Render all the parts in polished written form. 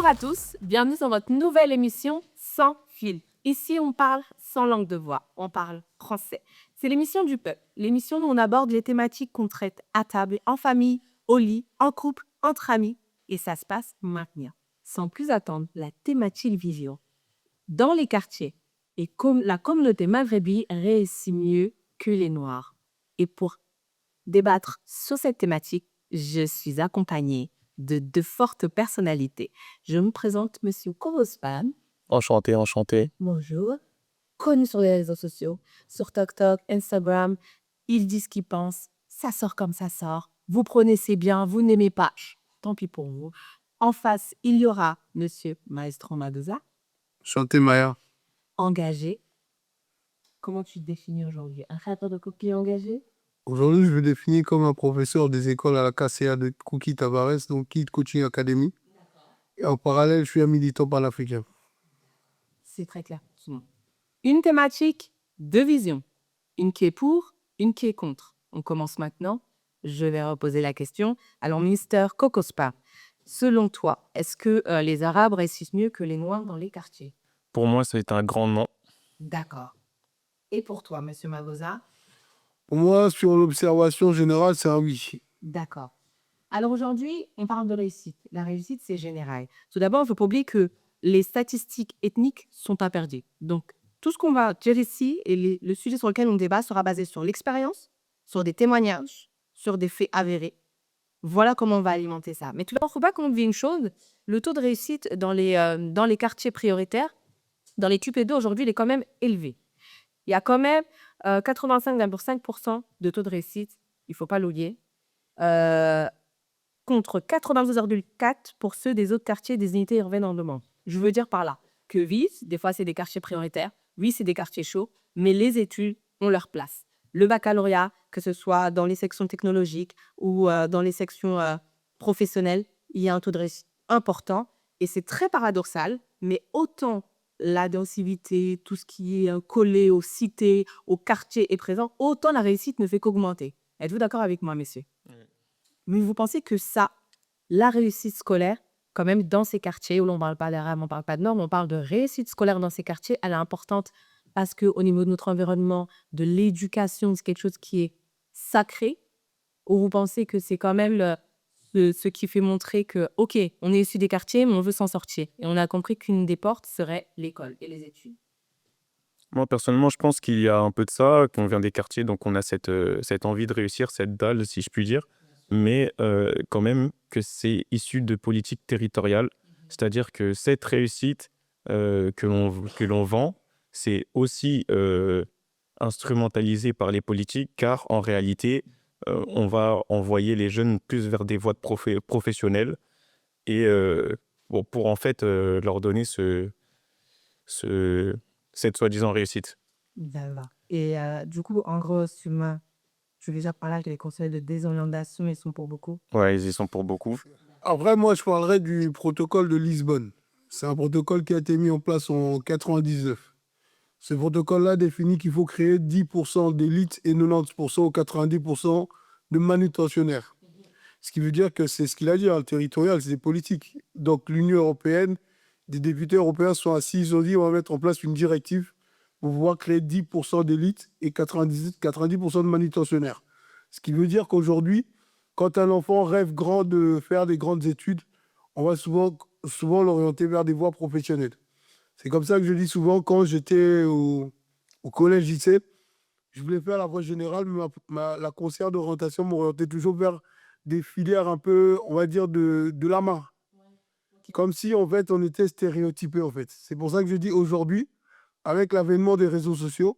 Bonjour à tous, bienvenue sur votre nouvelle émission Sans fil. Ici, on parle sans langue de voix, on parle français. C'est l'émission du peuple, l'émission où on aborde les thématiques qu'on traite à table, en famille, au lit, en couple, entre amis. Et ça se passe maintenant. Sans plus attendre, la thématique vision. Dans les quartiers, et comme la communauté maghrébine réussit mieux que les Noirs. Et pour débattre sur cette thématique, je suis accompagnée de deux fortes personnalités. Je me présente, Monsieur Korospan. Enchanté, enchanté. Bonjour. Connu sur les réseaux sociaux, sur TikTok, Instagram. Ils disent ce qu'ils pensent. Ça sort comme ça sort. Vous prenez c'est bien, vous n'aimez pas. Tant pis pour vous. En face, il y aura Monsieur Maestro Madoza, Chanté Maya. engagé. Comment tu te définis aujourd'hui? Un créateur de coquilles engagé? Aujourd'hui, je me définis comme un professeur des écoles à la KCA de Kouki Tavares, donc Kid Coaching Academy. Et en parallèle, je suis un militant panafricain. C'est très clair. Une thématique, deux visions. Une qui est pour, une qui est contre. On commence maintenant. Je vais reposer la question. Alors, Mister Kokospa, selon toi, est-ce que les Arabes réussissent mieux que les Noirs dans les quartiers? Pour moi, c'est un grand non. D'accord. Et pour toi, Monsieur Mavosa? Pour moi, sur l'observation générale, c'est un oui. D'accord. Alors aujourd'hui, on parle de réussite. La réussite, c'est général. Tout d'abord, il ne faut pas oublier que les statistiques ethniques sont à perdre. Donc, tout ce qu'on va dire ici et le sujet sur lequel on débat sera basé sur l'expérience, sur des témoignages, sur des faits avérés. Voilà comment on va alimenter ça. Mais tout d'abord, il ne faut pas qu'on oublie une chose. Le taux de réussite dans les quartiers prioritaires, dans les QP2 aujourd'hui, il est quand même élevé. Il y a quand même 85,5% de taux de réussite, il ne faut pas l'oublier, contre 92,4% pour ceux des autres quartiers des unités urbaines en demande. Je veux dire par là que oui, des fois c'est des quartiers prioritaires, oui c'est des quartiers chauds, mais les études ont leur place. Le baccalauréat, que ce soit dans les sections technologiques ou dans les sections professionnelles, il y a un taux de réussite important et c'est très paradoxal, mais autant la densité, tout ce qui est collé aux cités, aux quartiers est présent, autant la réussite ne fait qu'augmenter. Êtes-vous d'accord avec moi, messieurs? Mais vous pensez que ça, la réussite scolaire, quand même dans ces quartiers où l'on ne parle pas d'arabe, on ne parle pas de normes, on parle de réussite scolaire dans ces quartiers, elle est importante parce qu'au niveau de notre environnement, de l'éducation, c'est quelque chose qui est sacré, ou vous pensez que c'est quand même ce qui fait montrer que, OK, on est issu des quartiers, mais on veut s'en sortir. Et on a compris qu'une des portes serait l'école et les études. Moi, personnellement, je pense qu'il y a un peu de ça, qu'on vient des quartiers, donc on a cette envie de réussir, cette dalle, si je puis dire. Mais quand même que c'est issu de politiques territoriales. C'est-à-dire que cette réussite que l'on vend, c'est aussi instrumentalisé par les politiques, car en réalité, on va envoyer les jeunes plus vers des voies professionnelles et pour en fait leur donner cette soi-disant réussite. D'accord. Et du coup, en gros, je vais déjà parler que les conseils de désorientation, ils sont pour beaucoup. Ouais, ils y sont pour beaucoup. Après, moi, je parlerai du protocole de Lisbonne. C'est un protocole qui a été mis en place en 99. Ce protocole-là définit qu'il faut créer 10% d'élite et 90% ou 90% de manutentionnaires. Ce qui veut dire que c'est ce qu'il a dit, le territorial, c'est politique. Donc l'Union européenne, des députés européens sont assis, ils ont dit on va mettre en place une directive pour pouvoir créer 10% d'élite et 90% de manutentionnaires. Ce qui veut dire qu'aujourd'hui, quand un enfant rêve grand de faire des grandes études, on va souvent l'orienter vers des voies professionnelles. C'est comme ça que je dis souvent, quand j'étais au collège-lycée, je voulais faire la voie générale, mais la conseillère d'orientation m'orientait toujours vers des filières un peu, on va dire, de la main. Comme si, en fait, on était stéréotypés, en fait. C'est pour ça que je dis aujourd'hui, avec l'avènement des réseaux sociaux,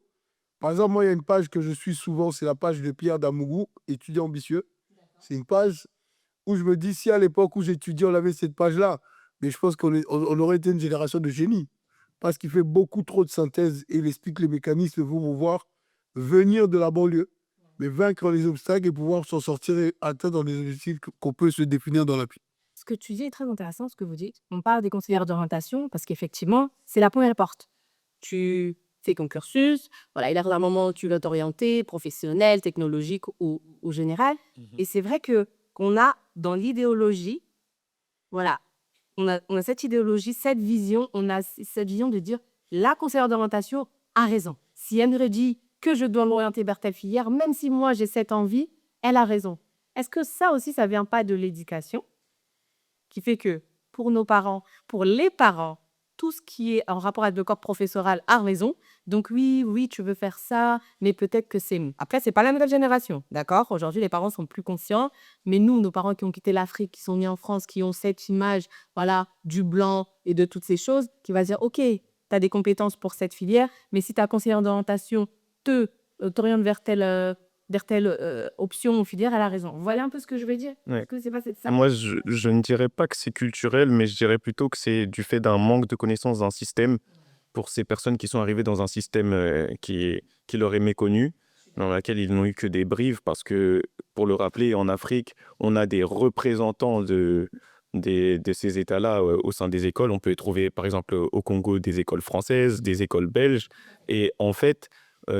par exemple, moi, il y a une page que je suis souvent, c'est la page de Pierre Damougou, étudiant ambitieux. C'est une page où je me dis, si à l'époque où j'étudiais, on avait cette page-là, mais je pense on aurait été une génération de génies. Parce qu'il fait beaucoup trop de synthèse et il explique les mécanismes pour pouvoir venir de la banlieue, mais vaincre les obstacles et pouvoir s'en sortir et atteindre les objectifs qu'on peut se définir dans la vie. Ce que tu dis est très intéressant, ce que vous dites. On parle des conseillères d'orientation parce qu'effectivement, c'est la première porte. Tu fais ton cursus, voilà, il arrive un moment où tu veux t'orienter, professionnel, technologique ou général. Et c'est vrai que qu'on a dans l'idéologie, voilà, on a cette idéologie, cette vision, on a cette vision de dire la conseillère d'orientation a raison. Si elle me dit que je dois m'orienter vers telle filière, même si moi j'ai cette envie, elle a raison. Est-ce que ça aussi, ça vient pas de l'éducation qui fait que pour nos parents, pour les parents, tout ce qui est en rapport avec le corps professoral a raison. Donc oui, tu veux faire ça, mais peut-être que c'est... Après, c'est pas la nouvelle génération, d'accord? Aujourd'hui, les parents sont plus conscients, mais nous, nos parents qui ont quitté l'Afrique, qui sont nés en France, qui ont cette image, voilà, du blanc et de toutes ces choses, qui va dire, OK, tu as des compétences pour cette filière, mais si ta conseillère d'orientation t'oriente vers telle option ou filière, elle a raison. Voilà un peu ce que je veux dire. Ouais. Est-ce que c'est pas ça? Moi, je ne dirais pas que c'est culturel, mais je dirais plutôt que c'est du fait d'un manque de connaissance d'un système pour ces personnes qui sont arrivées dans un système qui leur est méconnu, dans lequel ils n'ont eu que des brives, parce que, pour le rappeler, en Afrique, on a des représentants de ces États-là au sein des écoles. On peut trouver, par exemple, au Congo, des écoles françaises, des écoles belges. Et en fait,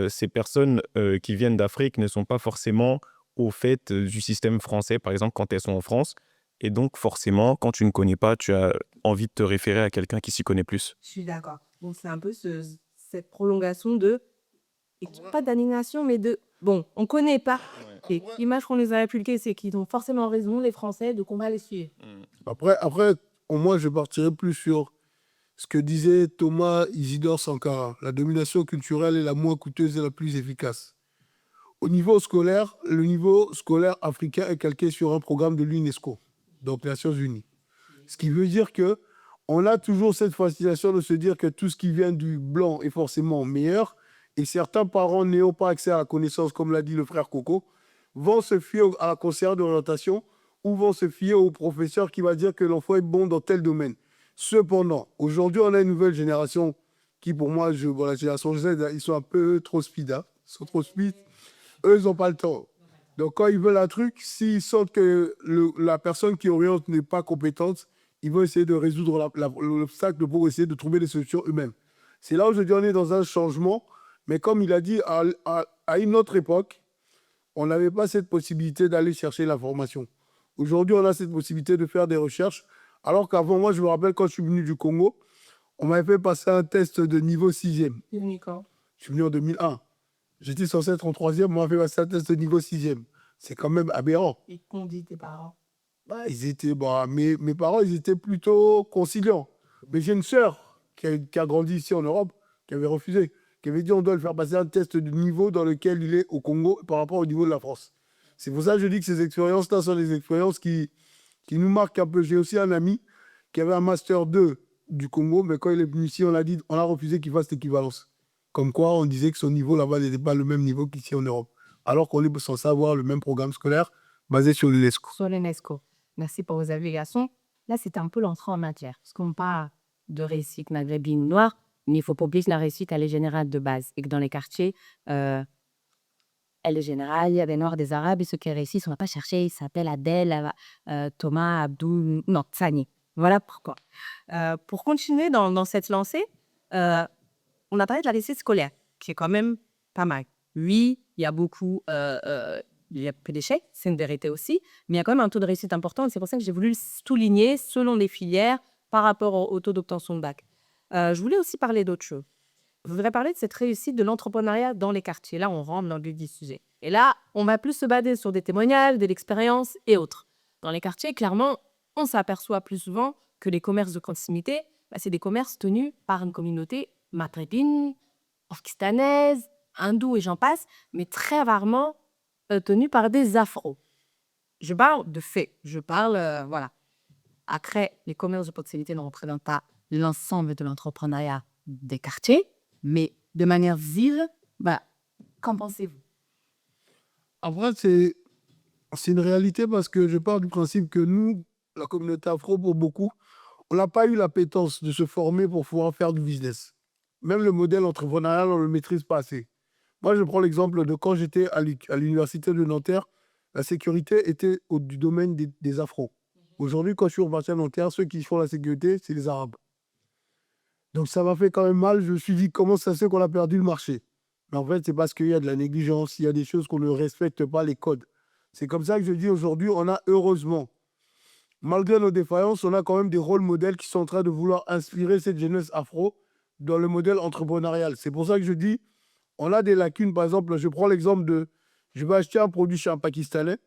ces personnes qui viennent d'Afrique ne sont pas forcément au fait du système français, par exemple, quand elles sont en France. Et donc, forcément, quand tu ne connais pas, tu as envie de te référer à quelqu'un qui s'y connaît plus. Je suis d'accord. Bon, c'est un peu cette prolongation de, et pas d'aliénation, mais de, bon, on connaît pas. Et l'image qu'on nous a inculquée, c'est qu'ils ont forcément raison, les Français, donc on va les suivre. Après, moi, je partirais plus sur ce que disait Thomas Isidore Sankara. La domination culturelle est la moins coûteuse et la plus efficace. Au niveau scolaire, le niveau scolaire africain est calqué sur un programme de l'UNESCO, donc les Nations Unies. Ce qui veut dire que on a toujours cette fascination de se dire que tout ce qui vient du blanc est forcément meilleur. Et certains parents n'ayant pas accès à la connaissance, comme l'a dit le frère Coco, vont se fier à la conseillère d'orientation ou vont se fier au professeur qui va dire que l'enfant est bon dans tel domaine. Cependant, aujourd'hui, on a une nouvelle génération qui, pour moi, la génération Z, ils sont un peu trop speed. Ils sont trop speed. Eux, ils n'ont pas le temps. Donc, quand ils veulent un truc, s'ils sentent que la personne qui oriente n'est pas compétente, ils vont essayer de résoudre l'obstacle pour essayer de trouver des solutions eux-mêmes. C'est là où je dis on est dans un changement. Mais comme il a dit, à une autre époque, on n'avait pas cette possibilité d'aller chercher l'information. Aujourd'hui, on a cette possibilité de faire des recherches. Alors qu'avant, moi, je me rappelle quand je suis venu du Congo, on m'avait fait passer un test de niveau 6e. Je suis venu en 2001. J'étais censé être en 3e, on m'a fait passer un test de niveau 6e. C'est quand même aberrant. Et qu'ont dit tes parents? Mes parents, ils étaient plutôt conciliants. Mais j'ai une sœur qui a grandi ici en Europe, qui avait refusé, qui avait dit on doit le faire passer un test de niveau dans lequel il est au Congo par rapport au niveau de la France. C'est pour ça que je dis que ces expériences-là sont des expériences qui nous marquent un peu. J'ai aussi un ami qui avait un Master 2 du Congo, mais quand il est venu ici, on a refusé qu'il fasse l'équivalence. Comme quoi, on disait que son niveau là-bas n'était pas le même niveau qu'ici en Europe. Alors qu'on est censé avoir le même programme scolaire basé sur l'UNESCO. Sur l'UNESCO. Merci pour vos avégations. Là, c'était un peu l'entrée en matière. Parce qu'on parle de réussite maghrébine noire, mais il ne faut pas oublier que la réussite, elle est générale de base. Et que dans les quartiers, elle est générale. Il y a des Noirs, des Arabes, et ceux qui réussissent, on ne va pas chercher. Ils s'appellent Adèle, Thomas, Abdou, non, Tsani. Voilà pourquoi. Pour continuer dans cette lancée, on a parlé de la réussite scolaire, qui est quand même pas mal. Oui, il y a beaucoup... il y a peu d'échecs, c'est une vérité aussi, mais il y a quand même un taux de réussite important. Et c'est pour ça que j'ai voulu le souligner selon les filières par rapport au taux d'obtention de bac. Je voulais aussi parler d'autre chose. Je voudrais parler de cette réussite de l'entrepreneuriat dans les quartiers. Là, on rentre dans le vif du sujet. Et là, on va plus se baser sur des témoignages, de l'expérience et autres. Dans les quartiers, clairement, on s'aperçoit plus souvent que les commerces de proximité, c'est des commerces tenus par une communauté maghrébine, pakistanaise, hindoue et j'en passe, mais très rarement tenus par des afros. Je parle de faits. Je parle, voilà. Après, les commerces de proximité ne représentent pas l'ensemble de l'entrepreneuriat des quartiers, mais de manière visible, qu'en pensez-vous? Après, c'est une réalité parce que je pars du principe que nous, la communauté afro, pour beaucoup, on n'a pas eu l'appétence de se former pour pouvoir faire du business. Même le modèle entrepreneurial, on ne le maîtrise pas assez. Moi, je prends l'exemple de quand j'étais à l'université de Nanterre, la sécurité était du domaine des afros. Aujourd'hui, quand je suis reparti à Nanterre, ceux qui font la sécurité, c'est les Arabes. Donc ça m'a fait quand même mal. Je me suis dit, comment ça se fait qu'on a perdu le marché? Mais en fait, c'est parce qu'il y a de la négligence, il y a des choses qu'on ne respecte pas, les codes. C'est comme ça que je dis aujourd'hui, on a heureusement malgré nos défaillances, on a quand même des rôles modèles qui sont en train de vouloir inspirer cette jeunesse afro dans le modèle entrepreneurial. C'est pour ça que je dis, on a des lacunes. Par exemple, je prends l'exemple de, je vais acheter un produit chez un Pakistanais,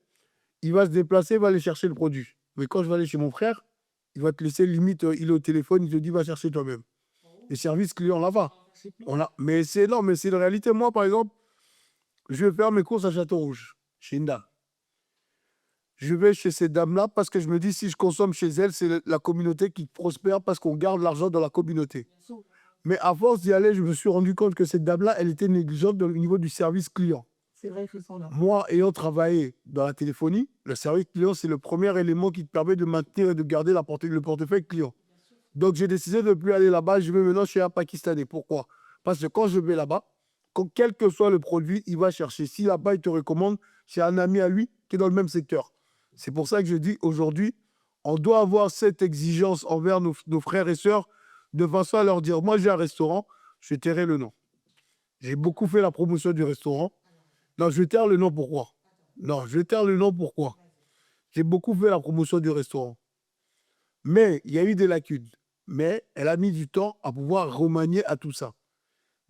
il va se déplacer, il va aller chercher le produit. Mais quand je vais aller chez mon frère, il va te laisser limite, il est au téléphone, il te dit, va chercher toi-même. Les services clients là-bas. Mais c'est non, mais c'est une réalité. Moi, par exemple, je vais faire mes courses à Château-Rouge, chez une dame. Je vais chez ces dames-là parce que je me dis, si je consomme chez elles, c'est la communauté qui prospère parce qu'on garde l'argent dans la communauté. Mais à force d'y aller, je me suis rendu compte que cette dame-là, elle était négligente au niveau du service client. C'est vrai qu'ils sont là. Moi, ayant travaillé dans la téléphonie, le service client, c'est le premier élément qui te permet de maintenir et de garder le portefeuille client. Donc, j'ai décidé de ne plus aller là-bas. Je vais maintenant chez un Pakistanais. Pourquoi? Parce que quand je vais là-bas, quel que soit le produit, il va chercher. Si là-bas, il te recommande, c'est un ami à lui qui est dans le même secteur. C'est pour ça que je dis aujourd'hui, on doit avoir cette exigence envers nos frères et sœurs de façon à leur dire, moi j'ai un restaurant, je tairai le nom. J'ai beaucoup fait la promotion du restaurant. Non, je vais taire le nom, pourquoi? Non, je vais taire le nom, pourquoi? J'ai beaucoup fait la promotion du restaurant. Mais il y a eu des lacunes. Mais elle a mis du temps à pouvoir remanier à tout ça.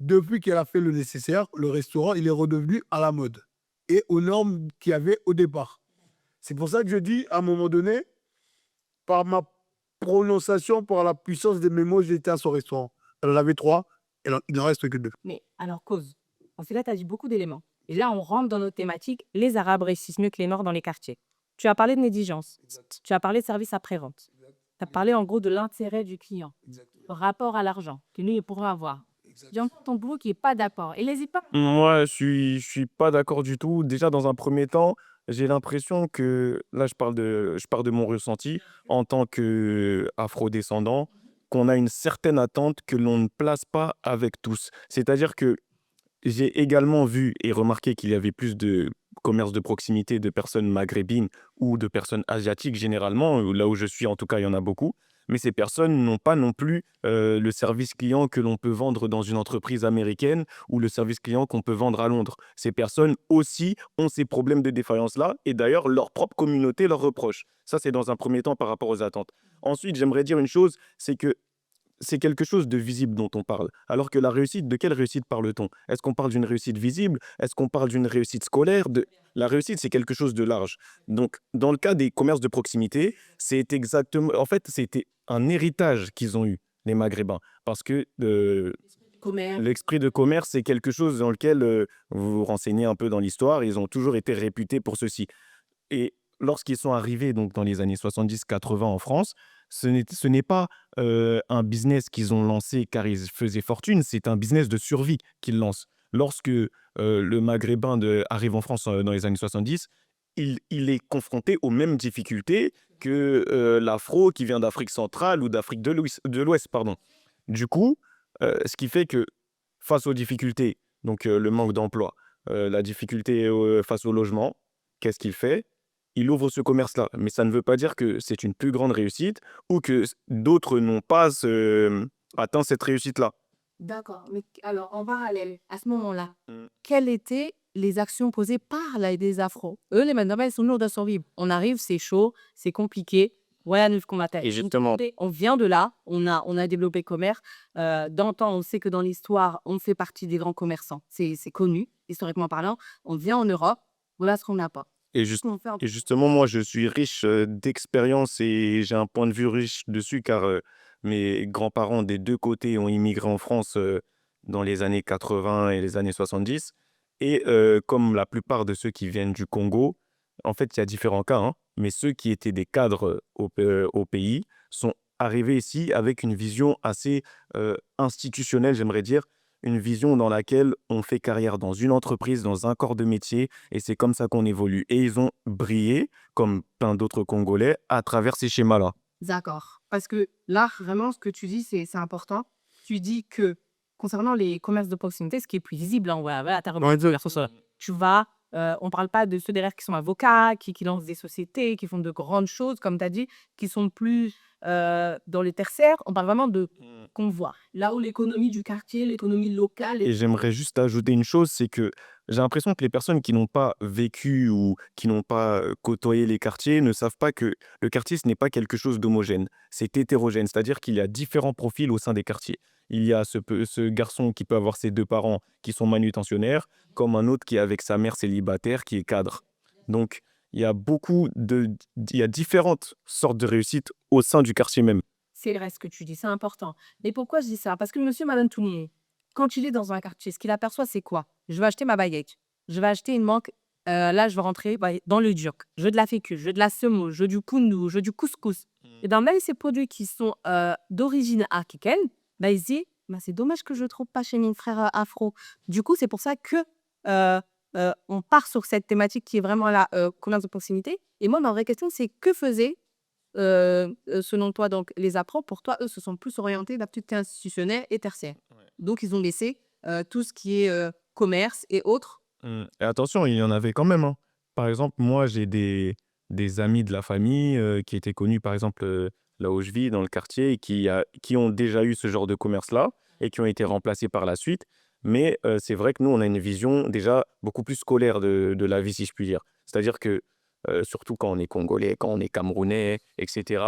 Depuis qu'elle a fait le nécessaire, le restaurant, il est redevenu à la mode et aux normes qu'il y avait au départ. C'est pour ça que je dis, à un moment donné, par ma prononciation, par la puissance de mes mots, j'étais à son restaurant. Elle en avait 3, il n'en reste que 2. Mais alors, cause. Parce que là, tu as dit beaucoup d'éléments. Et là, on rentre dans notre thématique. Les Arabes réussissent mieux que les Noirs dans les quartiers. Tu as parlé de négligence. Exact. Tu as parlé de service après-vente. Tu as parlé en gros de l'intérêt du client, le rapport à l'argent que lui, il pourra avoir. J'entends ton bourreau qui n'est pas d'accord. Et n'hésite pas. Moi, je suis pas d'accord du tout. Déjà, dans un premier temps, j'ai l'impression que, là, je pars de mon ressenti en tant qu'afro-descendant, qu'on a une certaine attente que l'on ne place pas avec tous. C'est-à-dire que j'ai également vu et remarqué qu'il y avait plus de commerce de proximité de personnes maghrébines ou de personnes asiatiques généralement. Là où je suis, en tout cas, il y en a beaucoup. Mais ces personnes n'ont pas non plus le service client que l'on peut vendre dans une entreprise américaine ou le service client qu'on peut vendre à Londres. Ces personnes aussi ont ces problèmes de défaillance-là et d'ailleurs leur propre communauté leur reproche. Ça, c'est dans un premier temps par rapport aux attentes. Ensuite, j'aimerais dire une chose, c'est que c'est quelque chose de visible dont on parle. Alors que la réussite, de quelle réussite parle-t-on? Est-ce qu'on parle d'une réussite visible? Est-ce qu'on parle d'une réussite scolaire? La réussite, c'est quelque chose de large. Donc, dans le cas des commerces de proximité, c'est exactement, en fait, c'était un héritage qu'ils ont eu, les Maghrébins. Parce que Commerce. l'esprit de commerce, c'est quelque chose dans lequel vous vous renseignez un peu dans l'histoire, ils ont toujours été réputés pour ceci. Et lorsqu'ils sont arrivés donc dans les années 70-80 en France, ce n'est pas un business qu'ils ont lancé car ils faisaient fortune, c'est un business de survie qu'ils lancent. Lorsque le Maghrébin arrive en France dans les années 70, il est confronté aux mêmes difficultés que l'Afro qui vient d'Afrique centrale ou d'Afrique de l'Ouest. Pardon. Du coup, ce qui fait que face aux difficultés, donc le manque d'emploi, la difficulté face au logement, qu'est-ce qu'il fait? Il ouvre ce commerce-là. Mais ça ne veut pas dire que c'est une plus grande réussite ou que d'autres n'ont pas atteint cette réussite-là. D'accord. Mais alors, en parallèle, à ce moment-là, Mm. quelles étaient les actions posées par des Afro? Eux, les Mandingas, ils sont lourds de survivre. On arrive, c'est chaud, c'est compliqué. Voilà nous qu'on m'attaque. Et justement, On vient de là, on a développé commerce. D'antan, on sait que dans l'histoire, on fait partie des grands commerçants. C'est connu, historiquement parlant. On vient en Europe, voilà ce qu'on n'a pas. et, Qu'est-ce qu'on fait en et justement, moi, je suis riche d'expérience et j'ai un point de vue riche dessus car mes grands-parents des deux côtés ont immigré en France dans les années 80 et les années 70. Et comme la plupart de ceux qui viennent du Congo, en fait, il y a différents cas, hein, mais ceux qui étaient des cadres au pays sont arrivés ici avec une vision assez institutionnelle, j'aimerais dire, une vision dans laquelle on fait carrière dans une entreprise, dans un corps de métier, et c'est comme ça qu'on évolue. Et ils ont brillé, comme plein d'autres Congolais, à travers ces schémas-là. D'accord. Parce que là, vraiment, ce que tu dis, c'est important. Tu dis que concernant les commerces de proximité, ce qui est plus visible, hein, voilà, t'as remarqué, tu vas, on ne parle pas de ceux derrière qui sont avocats, qui lancent des sociétés, qui font de grandes choses, comme tu as dit, qui sont plus dans les tertiaires. On parle vraiment de convoi. Là où l'économie du quartier, l'économie locale, Et j'aimerais juste ajouter une chose, c'est que j'ai l'impression que les personnes qui n'ont pas vécu ou qui n'ont pas côtoyé les quartiers ne savent pas que le quartier, ce n'est pas quelque chose d'homogène, c'est hétérogène, c'est-à-dire qu'il y a différents profils au sein des quartiers. Il y a ce garçon qui peut avoir ses deux parents qui sont manutentionnaires, comme un autre qui est avec sa mère célibataire qui est cadre. Donc, il y a il y a différentes sortes de réussites au sein du quartier même. C'est vrai ce que tu dis, c'est important. Mais pourquoi je dis ça? Parce que monsieur, madame tout le monde, quand il est dans un quartier, ce qu'il aperçoit, c'est quoi? Je vais acheter ma baguette. Je vais acheter une manque. Là, je vais rentrer dans le durk. Je veux de la fécule, je veux de la semoule, je veux du koundou, je veux du couscous. Et dans même ces produits qui sont d'origine africaine, il se dit, c'est dommage que je ne trouve pas chez mes frères afro. Du coup, c'est pour ça que on part sur cette thématique qui est vraiment là, commerce de proximité. Et moi, ma vraie question, c'est que faisaient selon toi, donc, les apprenants, pour toi, eux, se sont plus orientés vers tout ce qui est institutionnel et tertiaire. Ouais. Donc, ils ont laissé tout ce qui est commerce et autres. Et attention, il y en avait quand même, hein. Par exemple, moi, j'ai des amis de la famille qui étaient connus, par exemple, là où je vis, dans le quartier, et qui ont déjà eu ce genre de commerce-là et qui ont été remplacés par la suite. Mais c'est vrai que nous, on a une vision déjà beaucoup plus scolaire de la vie, si je puis dire. C'est-à-dire que, surtout quand on est congolais, quand on est camerounais, etc.,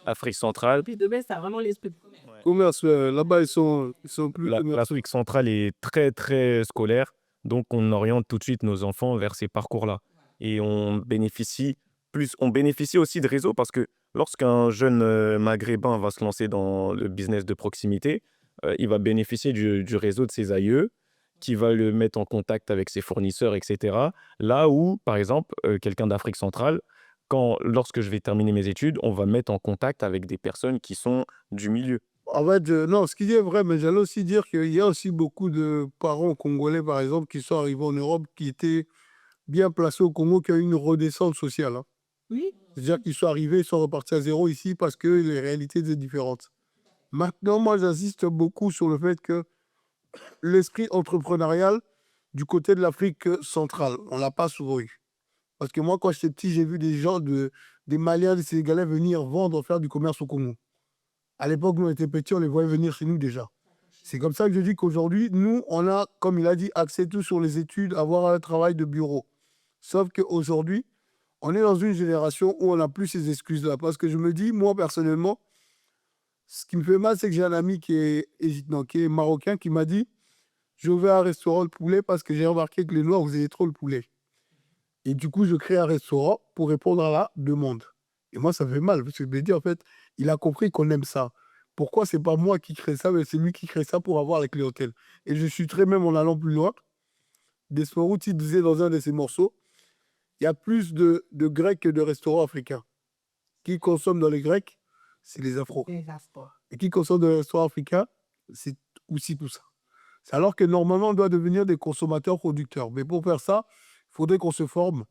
Afrique centrale, Puis demain, ça a vraiment l'esprit de commerce. Commerce, là-bas, ils sont plus commerce. l'Afrique centrale est très, très scolaire. Donc, on oriente tout de suite nos enfants vers ces parcours-là. Et on bénéficie aussi de réseaux parce que lorsqu'un jeune maghrébin va se lancer dans le business de proximité, il va bénéficier du réseau de ses aïeux qui va le mettre en contact avec ses fournisseurs, etc. Là où, par exemple, quelqu'un d'Afrique centrale, lorsque je vais terminer mes études, on va me mettre en contact avec des personnes qui sont du milieu. En fait, non, ce qu'il dit est vrai, mais j'allais aussi dire qu'il y a aussi beaucoup de parents congolais, par exemple, qui sont arrivés en Europe, qui étaient bien placés au Congo, qui ont eu une redescente sociale, hein. Oui. C'est-à-dire qu'ils sont arrivés, ils sont repartis à zéro ici parce que les réalités étaient différentes. Maintenant, moi, j'insiste beaucoup sur le fait que l'esprit entrepreneurial du côté de l'Afrique centrale, on ne l'a pas souvent eu. Parce que moi, quand j'étais petit, j'ai vu des gens, des Maliens, des Sénégalais venir vendre, faire du commerce au Congo. À l'époque, nous, on était petits, on les voyait venir chez nous déjà. C'est comme ça que je dis qu'aujourd'hui, nous, on a, comme il a dit, axé tout sur les études, avoir un travail de bureau. Sauf qu'aujourd'hui, on est dans une génération où on n'a plus ces excuses-là. Parce que je me dis, moi, personnellement, ce qui me fait mal, c'est que j'ai un ami qui est marocain qui m'a dit, j'ai ouvert un restaurant de poulet parce que j'ai remarqué que les Noirs, vous avez trop le poulet. Et du coup, je crée un restaurant pour répondre à la demande. Et moi, ça fait mal, parce que je me dis, en fait, il a compris qu'on aime ça. Pourquoi c'est pas moi qui crée ça, mais c'est lui qui crée ça pour avoir la clientèle. Et je suis très même en allant plus loin. Desmond il disait dans un de ses morceaux, il y a plus de Grecs que de restaurants africains. Qui consomme dans les Grecs, c'est les Afros. Et qui consomme dans les restaurants africains, c'est aussi tout ça. C'est alors que normalement, on doit devenir des consommateurs producteurs. Mais pour faire ça, il faudrait qu'on se forme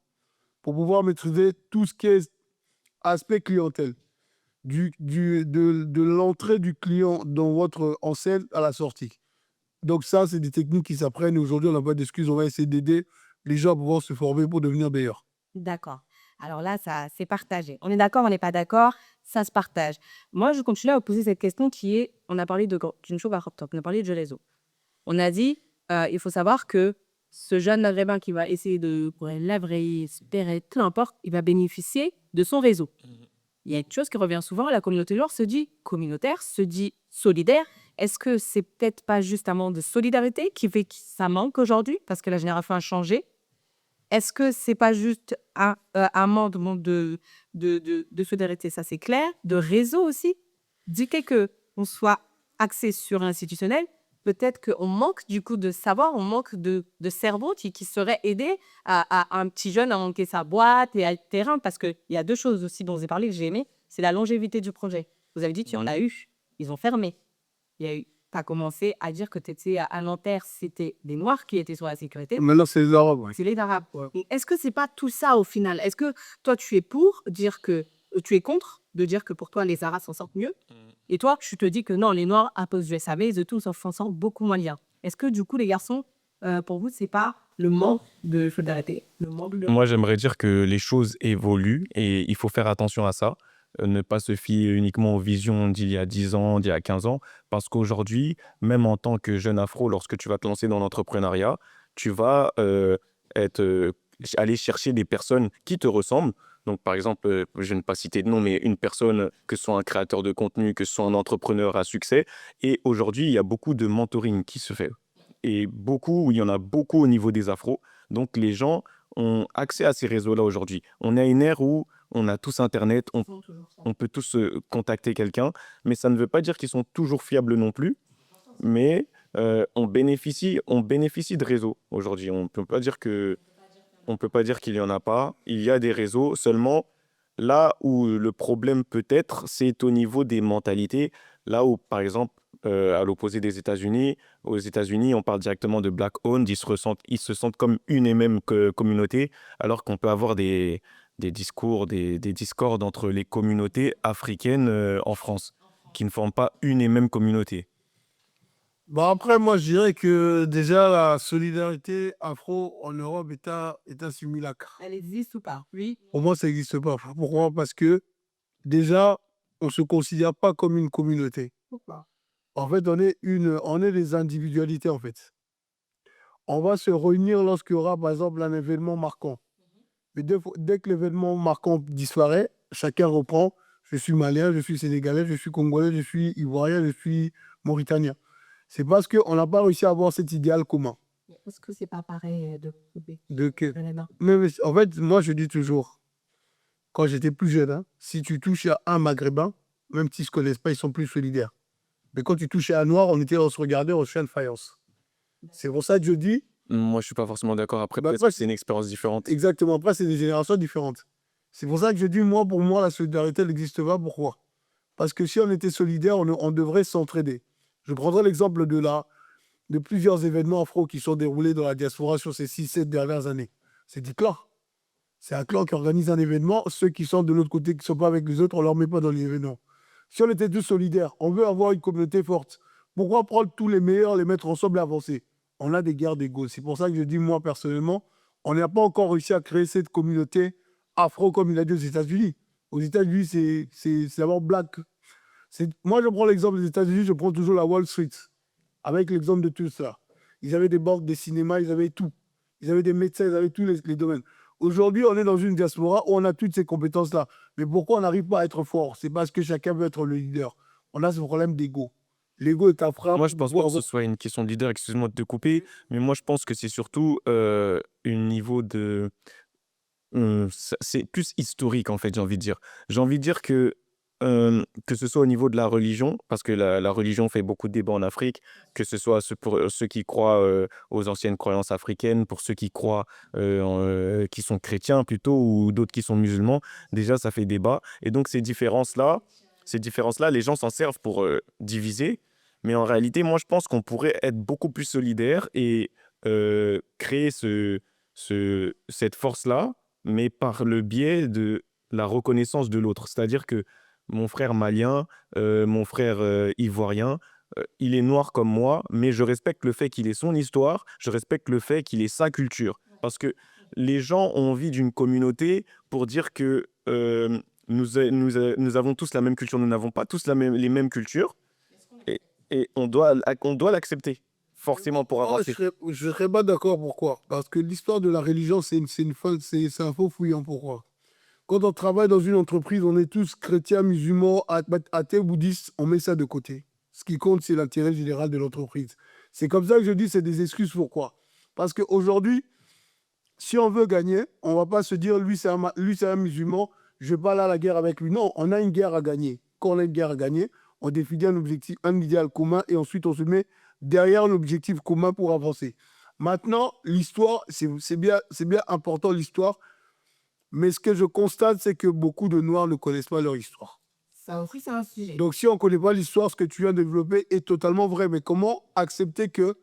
pour pouvoir maîtriser tout ce qui est aspect clientèle. De l'entrée du client dans votre enseigne à la sortie. Donc ça, c'est des techniques qui s'apprennent. Aujourd'hui, on n'a pas d'excuses. On va essayer d'aider les gens à pouvoir se former pour devenir meilleurs. D'accord. Alors là, ça, c'est partagé. On est d'accord, on n'est pas d'accord, ça se partage. Moi, je continue à vous poser cette question qui est, on a parlé d'une chose à Top, on a parlé du réseau. On a dit, il faut savoir que ce jeune maghrébin qui va essayer de l'œuvrer, espérer, peu importe, il va bénéficier de son réseau. Il y a une chose qui revient souvent, la communauté noire se dit communautaire, se dit solidaire. Est-ce que c'est peut-être pas juste un manque de solidarité qui fait que ça manque aujourd'hui parce que la génération a changé? Est-ce que c'est pas juste un manque de solidarité, ça c'est clair, de réseau aussi? Du fait qu'on soit axé sur l'institutionnel, peut-être qu'on manque du coup de savoir, on manque de cerveau qui serait aidé à un petit jeune à monter sa boîte et à être terrain. Parce qu'il y a deux choses aussi dont vous avez parlé que j'ai aimé, c'est la longévité du projet. Vous avez dit qu'il y en a eu, ils ont fermé. Il y a eu, t'as commencé à dire que tu étais à Nanterre, c'était des Noirs qui étaient sur la sécurité. Maintenant, c'est les Arabes. Ouais. C'est les Arabes. Ouais. Est-ce que c'est pas tout ça au final? Est-ce que toi, tu es pour dire que tu es contre de dire que pour toi, les Arabes s'en sortent mieux? Et toi, je te dis que non, les Noirs, à cause du SAV, ils s'en sortent beaucoup moins bien. Est-ce que du coup, les garçons, pour vous, c'est pas le manque de solidarité, le manque de... Moi, j'aimerais dire que les choses évoluent et il faut faire attention à ça. Ne pas se fier uniquement aux visions d'il y a 10 ans, d'il y a 15 ans. Parce qu'aujourd'hui, même en tant que jeune afro, lorsque tu vas te lancer dans l'entrepreneuriat, tu vas aller chercher des personnes qui te ressemblent. Donc, par exemple, je ne vais pas citer de nom, mais une personne, que ce soit un créateur de contenu, que ce soit un entrepreneur à succès. Et aujourd'hui, il y a beaucoup de mentoring qui se fait. Et il y en a beaucoup au niveau des afros. Donc, les gens ont accès à ces réseaux-là aujourd'hui. On est à une ère où on a tous Internet, on peut tous contacter quelqu'un, mais ça ne veut pas dire qu'ils sont toujours fiables non plus. Mais on bénéficie de réseaux aujourd'hui. On peut pas dire qu'il y en a pas. Il y a des réseaux. Seulement, là où le problème peut être, c'est au niveau des mentalités. Là où, par exemple, à l'opposé des États-Unis, aux États-Unis, on parle directement de black owned. Ils se sentent comme une et même communauté, alors qu'on peut avoir des discours, des discordes entre les communautés africaines en France, qui ne forment pas une et même communauté. Bon, après, moi, je dirais que déjà, la solidarité afro en Europe est un simulacre. Elle existe ou pas? Oui. Pour moi, ça n'existe pas. Pourquoi? Parce que déjà, on ne se considère pas comme une communauté. Pourquoi? En fait, on est des individualités, en fait. On va se réunir lorsqu'il y aura, par exemple, un événement marquant. Mais dès que l'événement marquant disparaît, chacun reprend. Je suis malien, je suis sénégalais, je suis congolais, je suis ivoirien, je suis mauritanien. C'est parce qu'on n'a pas réussi à avoir cet idéal commun. Est-ce que c'est pas pareil de De que... Elena? Mais en fait, moi, je dis toujours, quand j'étais plus jeune, hein, si tu touches à un maghrébin, même s'ils ne se connaissent pas, ils sont plus solidaires. Mais quand tu touchais à un noir, on se regardait, on se fait une faïence. C'est pour ça que je dis, Moi, je suis pas forcément d'accord. Après, Bah, peut-être moi, que c'est une expérience différente. exactement, après, c'est des générations différentes. C'est pour ça que je dis, moi, pour moi, la solidarité, elle n'existe pas. Pourquoi? Parce que si on était solidaire, on devrait s'entraider. Je prendrai l'exemple de plusieurs événements afro qui sont déroulés dans la diaspora sur ces 6-7 dernières années. C'est des clans. C'est un clan qui organise un événement. Ceux qui sont de l'autre côté, qui ne sont pas avec les autres, on ne leur met pas dans l'événement. Si on était tous solidaires, on veut avoir une communauté forte. Pourquoi prendre tous les meilleurs, les mettre ensemble et avancer? On a des guerres d'ego. C'est pour ça que je dis, moi, personnellement, on n'a pas encore réussi à créer cette communauté afro comme il a dit aux États-Unis. Aux États-Unis, c'est d'abord black. Moi, je prends l'exemple des États-Unis, je prends toujours la Wall Street, avec l'exemple de tout ça. Ils avaient des banques, des cinémas, ils avaient tout. Ils avaient des médecins, ils avaient tous les domaines. Aujourd'hui, on est dans une diaspora où on a toutes ces compétences-là. Mais pourquoi on n'arrive pas à être fort? C'est parce que chacun veut être le leader. On a ce problème d'ego. L'ego est un frein. Moi, je pense pas que ce soit une question de leader, excuse-moi de te couper, mais moi, je pense que c'est surtout une niveau de... c'est plus historique, en fait, j'ai envie de dire. J'ai envie de dire que ce soit au niveau de la religion, parce que la religion fait beaucoup de débats en Afrique, que ce soit pour ceux qui croient aux anciennes croyances africaines, pour ceux qui croient, qui sont chrétiens plutôt, ou d'autres qui sont musulmans, déjà, ça fait débat. Et donc, ces différences-là, les gens s'en servent pour diviser. Mais en réalité, moi, je pense qu'on pourrait être beaucoup plus solidaire et créer cette force-là, mais par le biais de la reconnaissance de l'autre. C'est-à-dire que mon frère malien, mon frère ivoirien, il est noir comme moi, mais je respecte le fait qu'il ait son histoire, je respecte le fait qu'il ait sa culture. Parce que les gens ont envie d'une communauté pour dire que nous avons tous la même culture, nous n'avons pas tous les mêmes cultures, et, et on doit l'accepter, forcément, pour Oh, avancer. je ne serais pas d'accord. Pourquoi? Parce que l'histoire de la religion, c'est un faux fouillant. Pourquoi? Quand on travaille dans une entreprise, on est tous chrétiens, musulmans, athées, bouddhistes, on met ça de côté. Ce qui compte, c'est l'intérêt général de l'entreprise. C'est comme ça que je dis, c'est des excuses. Pourquoi? Parce qu'aujourd'hui, si on veut gagner, on ne va pas se dire, lui, c'est un musulman, je ne vais pas aller à la guerre avec lui. Non, on a une guerre à gagner. Quand on a une guerre à gagner, on définit un objectif, un idéal commun, et ensuite on se met derrière l'objectif commun pour avancer. Maintenant, l'histoire, c'est bien important, l'histoire, mais ce que je constate, c'est que beaucoup de Noirs ne connaissent pas leur histoire. Ça aussi, c'est un sujet. Donc, si on ne connaît pas l'histoire, ce que tu viens de développer est totalement vrai. Mais comment accepter que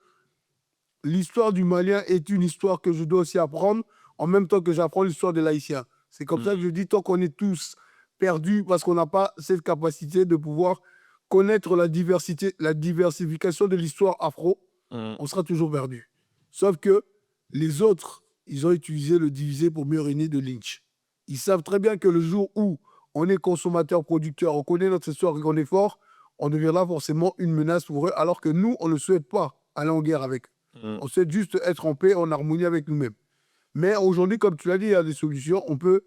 l'histoire du Malien est une histoire que je dois aussi apprendre en même temps que j'apprends l'histoire des Haïtiens? C'est comme ça que je dis, tant qu'on est tous perdus parce qu'on n'a pas cette capacité de pouvoir connaître la diversification de l'histoire afro, on sera toujours perdu. Sauf que les autres, ils ont utilisé le diviser pour mieux régner de Lynch. Ils savent très bien que le jour où on est consommateur, producteur, on connaît notre histoire et qu'on est fort, on deviendra forcément une menace pour eux, alors que nous, on ne souhaite pas aller en guerre avec eux. On souhaite juste être en paix, en harmonie avec nous-mêmes. Mais aujourd'hui, comme tu l'as dit, il y a des solutions. On peut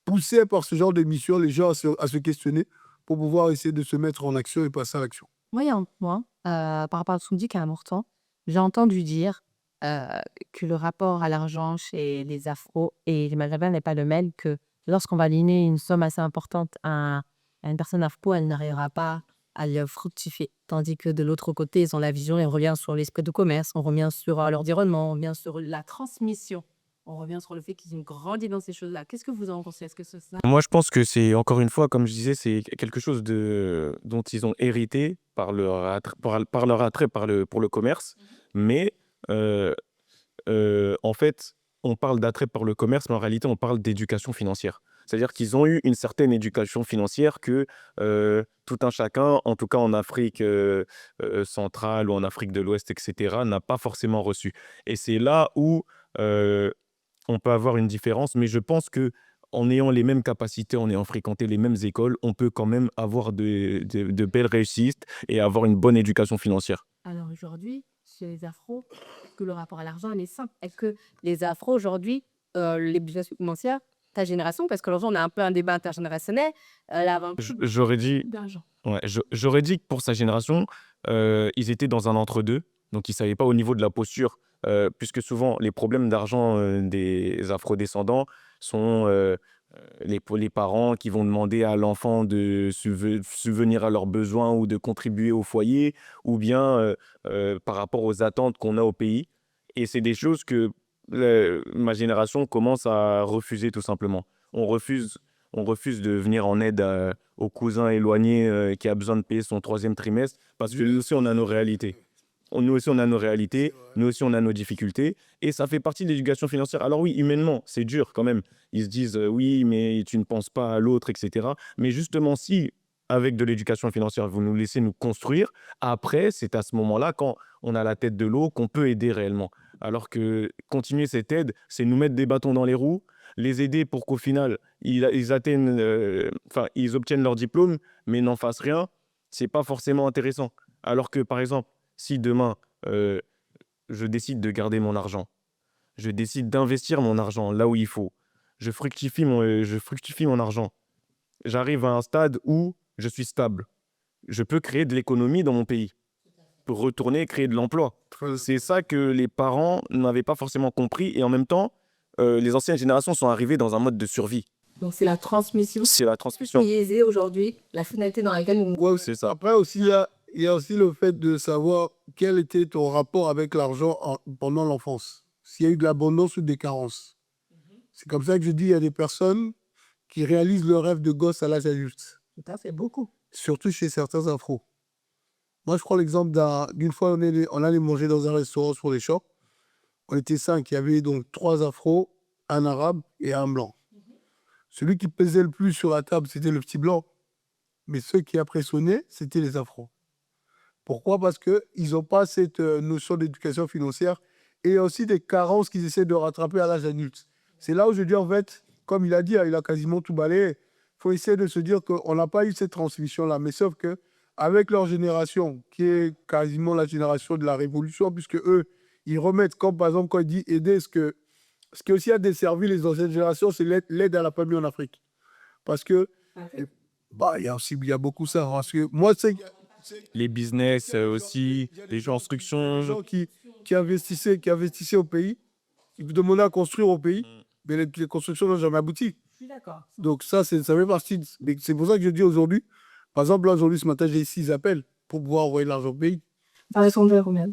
pousser par ce genre d'émission les gens à se questionner pour pouvoir essayer de se mettre en action et passer à l'action. Moi, il y a un point par rapport à ce qu'on dit qui est important. J'ai entendu dire que le rapport à l'argent chez les Afro et les Maghrébins n'est pas le même, que lorsqu'on va aligner une somme assez importante à une personne afro, elle n'arrivera pas à le fructifier. Tandis que de l'autre côté, ils ont la vision et on revient sur l'esprit de commerce, on revient sur l'environnement, on revient sur la transmission, on revient sur le fait qu'ils ont grandi dans ces choses-là. Qu'est-ce que vous en pensez? Est-ce que c'est ça? Moi, je pense que c'est, encore une fois, comme je disais, c'est quelque chose dont ils ont hérité par leur attrait pour le commerce. Mais euh, en fait, on parle d'attrait pour le commerce, mais en réalité, on parle d'éducation financière. C'est-à-dire qu'ils ont eu une certaine éducation financière que tout un chacun, en tout cas en Afrique centrale ou en Afrique de l'Ouest, etc., n'a pas forcément reçu. Et c'est là où euh, on peut avoir une différence, mais je pense que en ayant les mêmes capacités, en ayant fréquenté les mêmes écoles, on peut quand même avoir de belles réussites et avoir une bonne éducation financière. Alors aujourd'hui, chez les Afros, est-ce que le rapport à l'argent il est simple? Est-ce que les Afros aujourd'hui, l'éducation financière, ta génération, parce qu'aujourd'hui on a un peu un débat intergénérationnel, elle a un peu J'aurais dit, d'argent. ouais, j'aurais dit que pour sa génération, ils étaient dans un entre-deux, donc ils ne savaient pas au niveau de la posture, puisque souvent les problèmes d'argent des afrodescendants sont les parents qui vont demander à l'enfant de subvenir à leurs besoins ou de contribuer au foyer, ou bien par rapport aux attentes qu'on a au pays. Et c'est des choses que ma génération commence à refuser tout simplement. On refuse, on refuse de venir en aide au cousin éloigné qui a besoin de payer son troisième trimestre, parce que nous aussi, on a nos réalités. Nous aussi, on a nos réalités, nous aussi, on a nos difficultés, et ça fait partie de l'éducation financière. Alors oui, humainement, c'est dur quand même. Ils se disent, oui, mais tu ne penses pas à l'autre, etc. Mais justement, si, avec de l'éducation financière, vous nous laissez nous construire, après, c'est à ce moment-là, quand on a la tête de l'eau, qu'on peut aider réellement. Alors que continuer cette aide, c'est nous mettre des bâtons dans les roues, les aider pour qu'au final, ils atteignent, ils obtiennent leur diplôme, mais n'en fassent rien, c'est pas forcément intéressant. Alors que, par exemple, si demain, euh, je décide de garder mon argent, je décide d'investir mon argent là où il faut, je fructifie mon argent, j'arrive à un stade où je suis stable, je peux créer de l'économie dans mon pays, pour retourner créer de l'emploi. C'est ça que les parents n'avaient pas forcément compris, et en même temps, les anciennes générations sont arrivées dans un mode de survie. Donc c'est la transmission C'est la transmission. qui est aisée aujourd'hui, la finalité dans laquelle nous... Ouais, C'est ça. après aussi, il y a aussi le fait de savoir quel était ton rapport avec l'argent pendant l'enfance. S'il y a eu de l'abondance ou des carences. C'est comme ça que je dis, il y a des personnes qui réalisent le rêve de gosse à l'âge adulte. Tout à fait, beaucoup. Surtout chez certains afros. Moi, je prends l'exemple d'une fois, on allait manger dans un restaurant sur les champs. On était 5. Il y avait donc 3 afros, un arabe et un blanc. Celui qui pesait le plus sur la table, c'était le petit blanc. Mais ceux qui impressionnaient, c'était les afros. Pourquoi? Parce qu'ils n'ont pas cette notion d'éducation financière et aussi des carences qu'ils essaient de rattraper à l'âge adulte. C'est là où je dis, en fait, comme il a dit, hein, il a quasiment tout balayé. Il faut essayer de se dire qu'on n'a pas eu cette transmission-là. Mais sauf que avec leur génération, qui est quasiment la génération de la révolution, puisque eux, ils remettent, comme par exemple quand il dit aider, ce qui aussi a desservi les anciennes générations, c'est l'aide à la famille en Afrique. Parce que, bah, il y a beaucoup ça. Parce que moi, c'est Les business aussi, les constructions. des gens qui investissaient au pays, qui vous demandaient à construire au pays, mais les constructions n'ont jamais abouti. Je suis d'accord. Donc ça fait partie. C'est pour ça que je dis aujourd'hui, par exemple, là, aujourd'hui, ce matin, j'ai 6 appels pour pouvoir envoyer l'argent au pays. Ça répond à combien?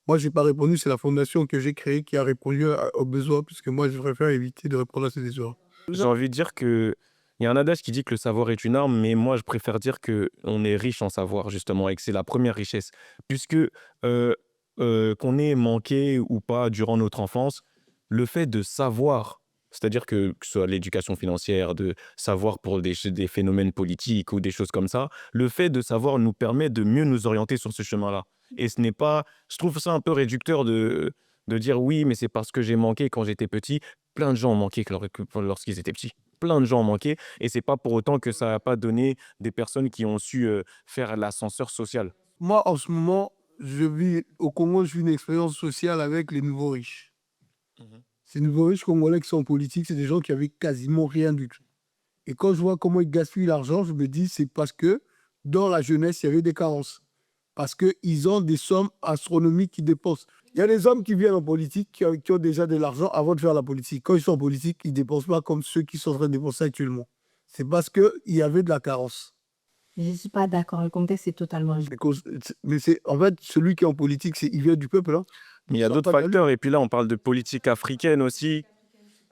Moi, je n'ai pas répondu, c'est la fondation que j'ai créée qui a répondu aux besoins, puisque moi, je préfère éviter de répondre à ces besoins. J'ai envie de dire que il y a un adage qui dit que le savoir est une arme, mais moi je préfère dire que on est riche en savoir justement et que c'est la première richesse, puisque qu'on ait manqué ou pas durant notre enfance, le fait de savoir, c'est-à-dire que ce soit l'éducation financière, de savoir pour des phénomènes politiques ou des choses comme ça, le fait de savoir nous permet de mieux nous orienter sur ce chemin-là. Et ce n'est pas, je trouve ça un peu réducteur de dire oui, mais c'est parce que j'ai manqué quand j'étais petit. Plein de gens ont manqué lorsqu'ils étaient petits. Plein de gens ont manqué, et c'est pas pour autant que ça n'a pas donné des personnes qui ont su faire l'ascenseur social. Moi, en ce moment, au Congo, je vis une expérience sociale avec les nouveaux riches. Mhm. Ces nouveaux riches congolais qui sont en politique, c'est des gens qui avaient quasiment rien du tout. Et quand je vois comment ils gaspillent l'argent, je me dis c'est parce que dans la jeunesse, il y avait des carences. Parce qu'ils ont des sommes astronomiques qu'ils dépensent. Il y a des hommes qui viennent en politique qui ont déjà de l'argent avant de faire la politique. Quand ils sont en politique, ils ne dépensent pas comme ceux qui sont en train de dépenser actuellement. C'est parce qu'il y avait de la carence. Je ne suis pas d'accord. Le contexte est totalement juste. Mais c'est, en fait, celui qui est en politique, il vient du peuple. Hein. Mais il y a d'autres facteurs. Et puis là, on parle de politique africaine aussi.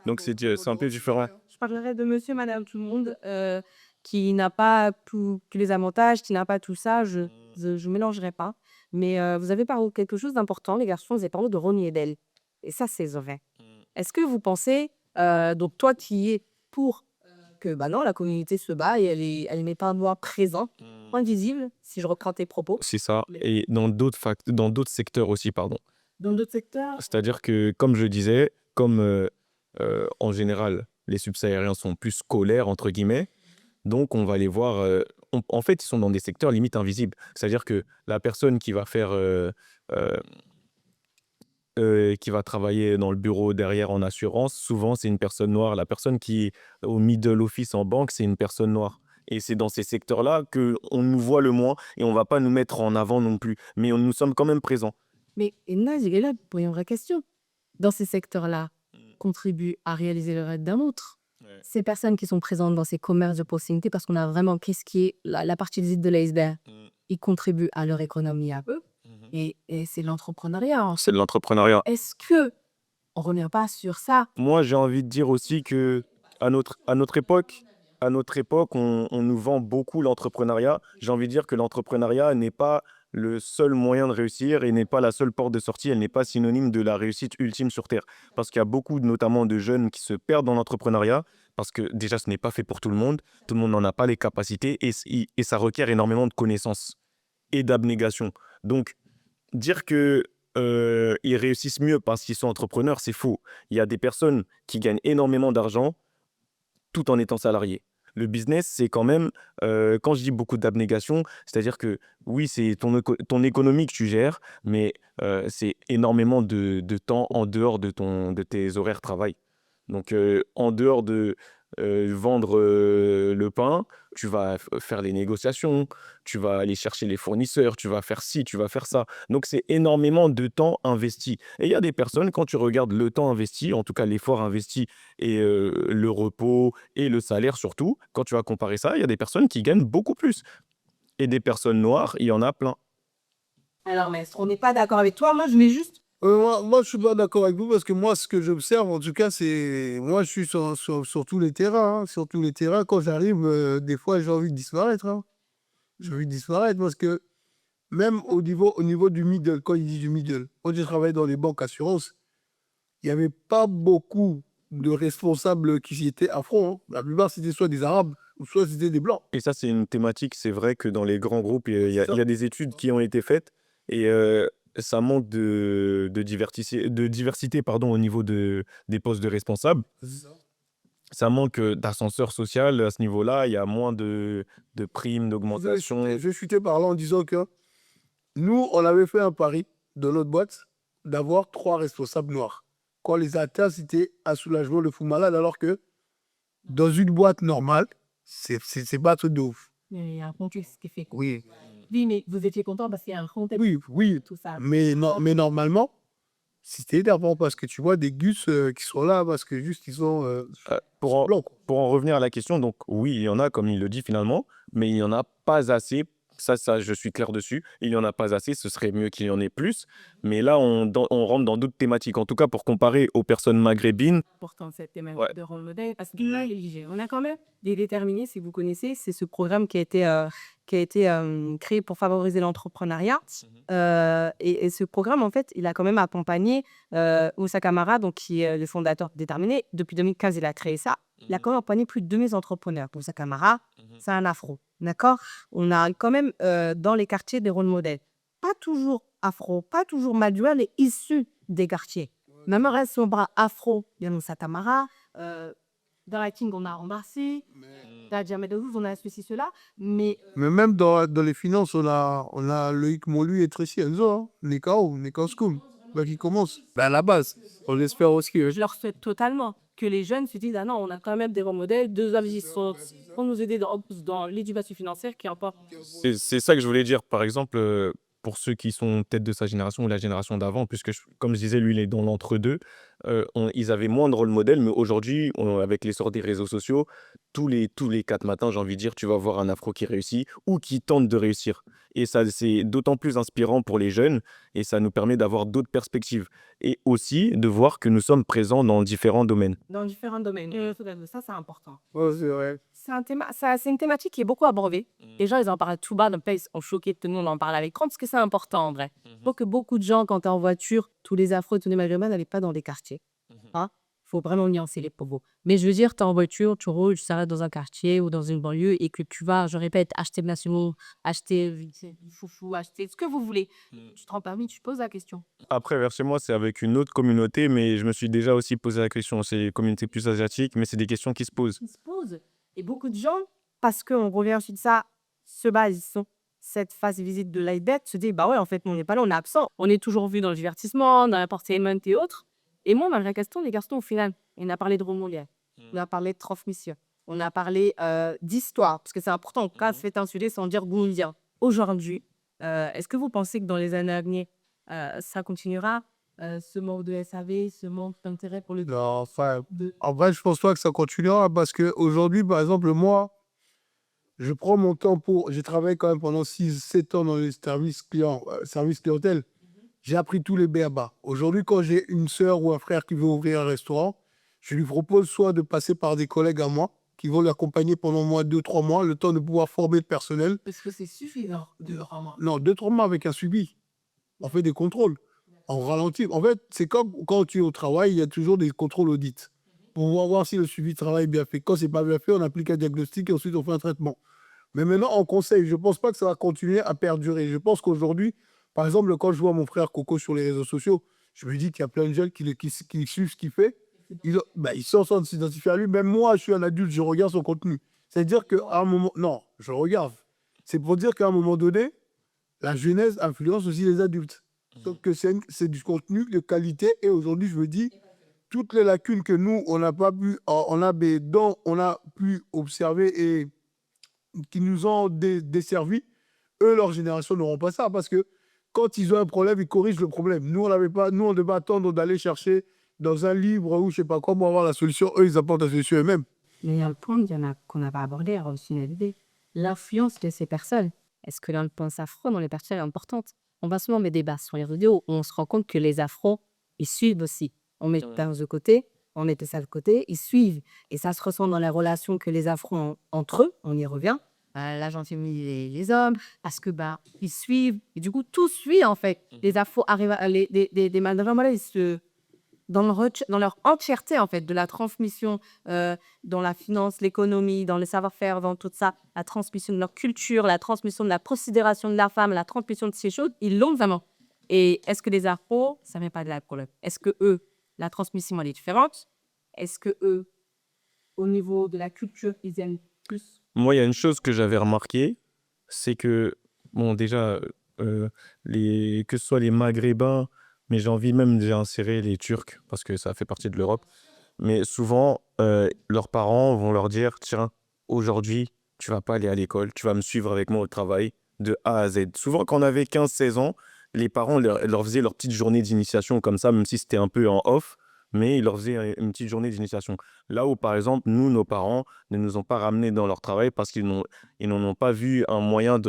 Donc, c'est un peu différent. Je parlerai de monsieur, madame, tout le monde qui n'a pas tous les avantages, qui n'a pas tout ça. Je ne mélangerai pas. Mais vous avez parlé de quelque chose d'important, les garçons, vous avez parlé de Ronnie Edel. Et ça, c'est vrai. Est-ce que vous pensez, donc toi qui es pour que bah non, la communauté se bat et elle n'est pas un voix présent, invisible, si je reprends tes propos, C'est ça. Et dans d'autres secteurs aussi, pardon. dans d'autres secteurs? C'est-à-dire que, comme je disais, comme en général, les subsahariens sont plus scolaires, entre guillemets, donc on va les voir. En fait, ils sont dans des secteurs limite invisibles. C'est-à-dire que la personne qui va qui va travailler dans le bureau derrière en assurance, souvent c'est une personne noire. La personne qui est au middle office en banque, c'est une personne noire. Et c'est dans ces secteurs-là qu'on nous voit le moins et on ne va pas nous mettre en avant non plus. Mais nous sommes quand même présents. Mais Naz, il est là pour une vraie question. Dans ces secteurs-là, contribuent à réaliser le rêve d'un autre. Ouais. Ces personnes qui sont présentes dans ces commerces de proximité, parce qu'on a vraiment qu'est-ce qui est la partie visite de l'iceberg, ils contribuent à leur économie à eux. Et c'est l'entrepreneuriat. En fait. C'est de l'entrepreneuriat. Est-ce que on revient pas sur ça? Moi, j'ai envie de dire aussi que à notre époque, on nous vend beaucoup l'entrepreneuriat. J'ai envie de dire que l'entrepreneuriat n'est pas le seul moyen de réussir et n'est pas la seule porte de sortie. Elle n'est pas synonyme de la réussite ultime sur Terre. Parce qu'il y a beaucoup, notamment de jeunes qui se perdent dans l'entrepreneuriat parce que déjà, ce n'est pas fait pour tout le monde. Tout le monde n'en a pas les capacités et ça requiert énormément de connaissances et d'abnégation. Donc, dire que ils réussissent mieux parce qu'ils sont entrepreneurs, c'est faux. Il y a des personnes qui gagnent énormément d'argent tout en étant salariés. Le business, c'est quand même, quand je dis beaucoup d'abnégation, c'est-à-dire que oui, c'est ton économie que tu gères, mais c'est énormément de temps en dehors de tes horaires de travail. Donc, en dehors de vendre le pain, tu vas faire les négociations, tu vas aller chercher les fournisseurs, tu vas faire ci, tu vas faire ça. Donc, c'est énormément de temps investi. Et il y a des personnes, quand tu regardes le temps investi, en tout cas l'effort investi et le repos et le salaire surtout, quand tu vas comparer ça, il y a des personnes qui gagnent beaucoup plus. Et des personnes noires, il y en a plein. Alors, maître, on n'est pas d'accord avec toi. Moi, je vais juste. Moi, je suis pas d'accord avec vous parce que moi, ce que j'observe, en tout cas, c'est. Moi, je suis sur tous les terrains. Hein. Sur tous les terrains, quand j'arrive, des fois, j'ai envie de disparaître. Hein. J'ai envie de disparaître parce que même au niveau du middle, quand il dit du middle, quand j'ai travaillé dans les banques assurances, il n'y avait pas beaucoup de responsables qui y étaient afro. Hein. La plupart, c'était soit des Arabes ou soit c'était des Blancs. Et ça, c'est une thématique. C'est vrai que dans les grands groupes, il y a des études qui ont été faites et ça manque de diversité pardon, au niveau des postes de responsables. Ça manque d'ascenseur social à ce niveau-là. Il y a moins de primes, d'augmentation. Je vais chuter par là en disant que nous, on avait fait un pari dans notre boîte d'avoir 3 responsables noirs. Quand on les a atteints, c'était un soulagement de fou malade, alors que dans une boîte normale, c'est pas un truc de ouf. Il y a un contexte qui fait. Oui, Oui, mais vous étiez content parce qu'il y a un contexte. oui. Tout ça. Mais normalement, c'était énervant parce que tu vois des gus qui sont là parce que juste ils sont Pour blancs. Quoi. en revenir à la question, donc oui, il y en a, comme il le dit finalement, mais il n'y en a pas assez. Ça, je suis clair dessus. Il n'y en a pas assez, ce serait mieux qu'il y en ait plus. Mais là, on rentre dans d'autres thématiques. En tout cas, pour comparer aux personnes maghrébines, Important cette thématique Ouais. de rôle modèle parce que là, on a quand même des déterminés, si vous connaissez, c'est ce programme qui a été créé pour favoriser l'entrepreneuriat. Et ce programme, en fait, il a quand même accompagné Moussa Camara, donc, qui est le fondateur de Déterminé. Depuis 2015, il a créé ça. Il a quand même accompagné plus de 2000 entrepreneurs. Moussa Camara, c'est un afro. D'accord? On a quand même dans les quartiers des rôles modèles. Pas toujours afro, pas toujours maduel, mais issus des quartiers. Même reste son bras afro, il y a Moussa Camara. Dans la King, on a embrassé. Dans la Diamètre de Douze, on a ceci, cela. Mais Mais même dans les finances, on a Loïc Molu et Tracy Enzo, hein. Nekao School, bah, qui commence. Bah, à la base, on espère aussi. je leur souhaite totalement que les jeunes se disent, ah non, on a quand même des rôles modèles, deux investisseurs pour nous aider dans l'éducation financière qui importe. C'est ça que je voulais dire. Par exemple, pour ceux qui sont peut-être de sa génération ou la génération d'avant, puisque, comme je disais, lui, il est dans l'entre-deux, ils avaient moins de rôle modèle, mais aujourd'hui, avec l'essor des réseaux sociaux, tous les 4 matins, j'ai envie de dire, tu vas voir un afro qui réussit ou qui tente de réussir. Et ça, c'est d'autant plus inspirant pour les jeunes et ça nous permet d'avoir d'autres perspectives. Et aussi de voir que nous sommes présents dans différents domaines. Dans différents domaines. Ça, c'est important. Ouais, c'est vrai. C'est une thématique qui est beaucoup abordée. Les gens, ils en parlent tout bas, ils sont choqués de nous, on en parle avec Trump, parce que c'est important en vrai. Il faut que beaucoup de gens, quand tu es en voiture, tous les afros et tous les maghrébins n'allaient pas dans des quartiers. Il faut vraiment nuancer les propos. Mais je veux dire, tu es en voiture, tu roules, tu s'arrêtes dans un quartier ou dans une banlieue et que tu vas, je répète, acheter de nationaux, acheter du foufou, acheter ce que vous voulez. Tu te rends permis, tu poses la question. Après, vers chez moi, c'est avec une autre communauté, mais je me suis déjà aussi posé la question. C'est une communauté plus asiatique, mais c'est des questions qui se posent. Qui se posent. Et beaucoup de gens, parce qu'on revient ensuite de ça, se basent sur cette phase visite de l'IBET, se disent, bah ouais, en fait, nous, on n'est pas là, on est absent. On est toujours vu dans le divertissement, dans l'entertainment et autres. Et moi, ma vraie question, les garçons, au final, on a parlé de rôle modèle, on a parlé de transmission, on a parlé d'histoire, parce que c'est important, quand c'est un sujet sans dire goulien. Aujourd'hui, est-ce que vous pensez que dans les années à venir, ça continuera, ce manque de SAV, ce manque d'intérêt pour le... Non, enfin, de- en vrai, je pense pas que ça continuera parce qu'aujourd'hui, par exemple, moi, je prends mon temps pour. J'ai travaillé quand même pendant 6-7 ans dans les services clients, service clientèle. J'ai appris tous les b.a-ba. Aujourd'hui, quand j'ai une sœur ou un frère qui veut ouvrir un restaurant, je lui propose soit de passer par des collègues à moi qui vont l'accompagner pendant moins 2-3 mois, le temps de pouvoir former le personnel. Parce que c'est suffisant de vraiment. Non, 2-3 mois avec un suivi. On fait des contrôles. En ralenti. En fait, c'est comme quand tu es au travail, il y a toujours des contrôles audits. Pour voir si le suivi de travail est bien fait. Quand c'est pas bien fait, on applique un diagnostic et ensuite on fait un traitement. Mais maintenant, on conseille. Je ne pense pas que ça va continuer à perdurer. Je pense qu'aujourd'hui, par exemple, quand je vois mon frère Coco sur les réseaux sociaux, je me dis qu'il y a plein de jeunes qui suivent ce qu'il fait. Ils sont en train de s'identifier à lui. Même moi, je suis un adulte, je regarde son contenu. C'est-à-dire qu'à un moment... Non, je regarde. C'est pour dire qu'à un moment donné, la jeunesse influence aussi les adultes. Donc que c'est du contenu de qualité. Et aujourd'hui, je me dis, toutes les lacunes que nous, on n'a pas pu... dont on a pu observer et qui nous ont desservis, eux, leur génération n'auront pas ça parce que quand ils ont un problème, ils corrigent le problème. Nous, on devait attendre d'aller chercher dans un livre ou je sais pas quoi pour avoir la solution. Eux, ils apportent la solution eux-mêmes. Mais il y a un point qu'on n'a pas abordé, alors aussi une idée. L'influence de ces personnes. Est-ce que l'influence afro dans les personnes est importante? On va souvent mettre des débats sur les réseaux où on se rend compte que les afros, ils suivent aussi. On met ça de côté, on met ça de côté, ils suivent. Et ça se ressent dans les relations que les afros ont entre eux, on y revient. La gentillesse les hommes, parce que ils suivent. Et du coup, tout suit en fait. Les afros arrivent, des managers, ils se... dans leur entièreté, en fait, de la transmission dans la finance, l'économie, dans le savoir-faire, dans tout ça, la transmission de leur culture, la transmission de la considération de la femme, la transmission de ces choses, ils l'ont vraiment. Et est-ce que les afros, ça ne met pas de la problème? Est-ce que eux, la transmission, elle est différente? Est-ce que eux, au niveau de la culture, ils aiment plus? Moi, il y a une chose que j'avais remarqué, c'est que, bon, déjà, que ce soit les Maghrébins, mais j'ai envie même d'insérer les Turcs, parce que ça fait partie de l'Europe, mais souvent, leurs parents vont leur dire, tiens, aujourd'hui, tu vas pas aller à l'école, tu vas me suivre avec moi au travail, de A à Z. Souvent, quand on avait 15-16 ans, les parents leur faisaient leur petite journée d'initiation comme ça, même si c'était un peu en off, mais ils leur faisaient une petite journée d'initiation. Là où, par exemple, nous, nos parents ne nous ont pas ramenés dans leur travail parce qu'ils n'en ont pas vu un moyen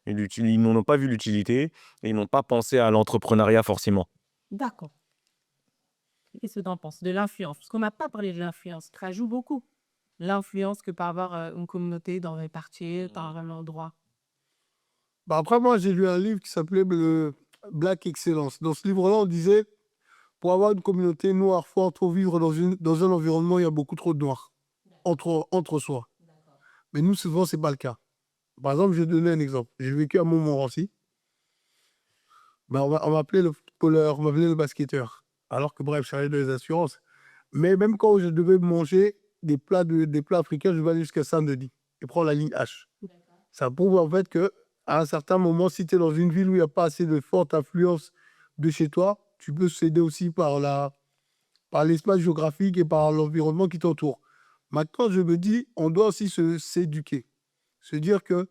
ils n'en ont pas vu l'utilité et ils n'ont pas pensé à l'entrepreneuriat forcément. D'accord. Qu'est-ce que tu en penses de l'influence? Parce qu'on n'a pas parlé de l'influence. Ça joue beaucoup. L'influence que peut avoir une communauté dans un quartier, dans un endroit. Après, moi, j'ai lu un livre qui s'appelait Black Excellence. Dans ce livre-là, on disait, pour avoir une communauté noire, il faut vivre dans un environnement où il y a beaucoup trop de noirs entre soi. Mais nous, souvent, ce n'est pas le cas. Par exemple, je vais donner un exemple. J'ai vécu à Montmorency. On m'appelait le footballeur, on m'appelait le basketteur. Alors que, bref, je travaillais dans les assurances. Mais même quand je devais manger, des plats africains, je vais aller jusqu'à Saint-Denis et prendre la ligne H. Ça prouve en fait que à un certain moment, si tu es dans une ville où il n'y a pas assez de forte influence de chez toi, tu peux céder aussi par l'espace géographique et par l'environnement qui t'entoure. Maintenant, je me dis, on doit aussi s'éduquer. Se dire que,